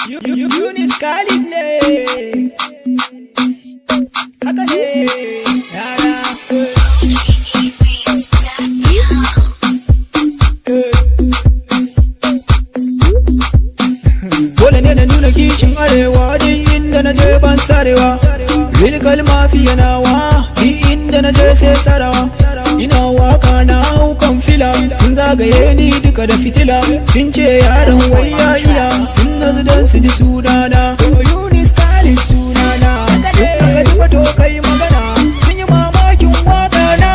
Eunice Khalid ne haka ne yara dole ne na nuna kishin arewa duk inda na je ban sarewa Lyrical Mafia nawa duk inda na je sai sarawa ina waka na haukan fila sun zagaye ni duka da fitila sun ce yaran wai ya iya sun nazu don su ji sunana Eunice Khalid sunana duk daga duka to kai magana sun yi mamakin waka na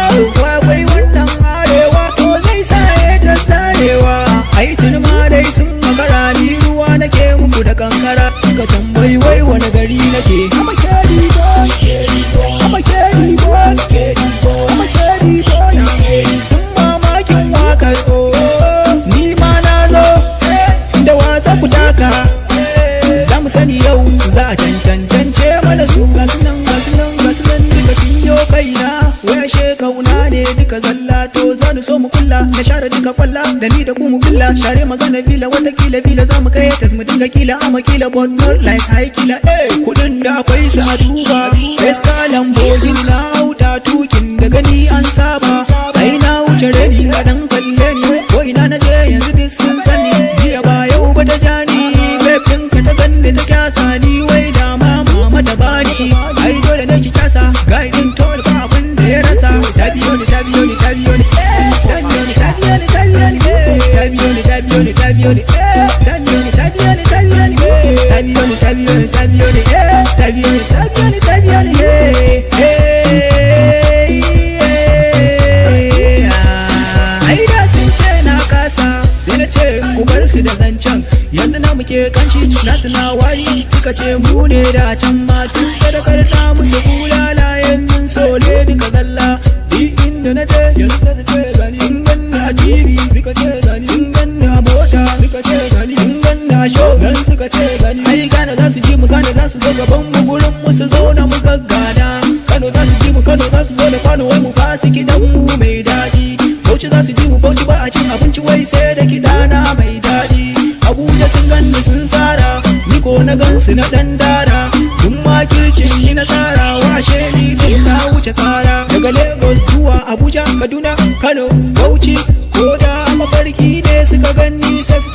wai wannan arewa to zai sa ya ta sarewa ai tuni ma dai sun magara ni ruwa nake muku da kankara suka tambayi wai wani gari nake I'm a carry boy I'm a carry boy I'm a carry boy sun mamakin wakar ni ma na zo da wasa ku taka za mu sani yau za a tantance mana su gasu nan duka sun yo kaina waya shekauna ne duka zalla to za ni so mu kulla na share duka kwalla da ni da ku mu kulla share magana fila watakila fila za mu kai tas mu dinga kila ama kila but not like high kila kudin da akwai su a duba eskalan bogin na auta tukin da gani an saba ai na wuce reni ga dan kalle ni ko ina na je yanzu duk sun sani jiya ba yau ba ta jani bebin ka ta gande ta kyasa ni wai da mama ta bani ai dole ne ki kyasa gaidin tol ba abin da ya rasa tabiyoni tabiyoni tabiyoni tabiyoni tabiyoni tabiyoni tabiyoni tabiyoni tabiyoni tabiyoni tabiyoni tabiyoni tabiyoni tabiyoni tabiyoni tabiyoni tabiyoni ai da sun ce na kasa sai na ce ku bar su da zancen yanzu na muke kanshi na suna wari suka ce mu ne da can ma sun sadakar da musu bulala yanzu sole duka zalla duk inda na je yanzu sai ce gani sun ganna a TV suka ce gani sun ganna a mota suka ce gani sun ganna a show nan suka ce gani ai gane za su ji mu gane za su zo gaban mu gurin mu su zauna mu gaggana Kano za su ji mu Kano za su zo da kwano wai mu fasi gidan mu mai daɗi Bauchi za su ji mu Bauchi ba a cin abinci wai sai da kiɗana mai daɗi Abuja sun ganni sun tsara ni ko na gansu na ɗan dara dun makircin yi nasara washe ni din na wuce tsara daga Lagos zuwa Abuja Kaduna Kano Bauchi ko da mafarki ne suka ganni sai su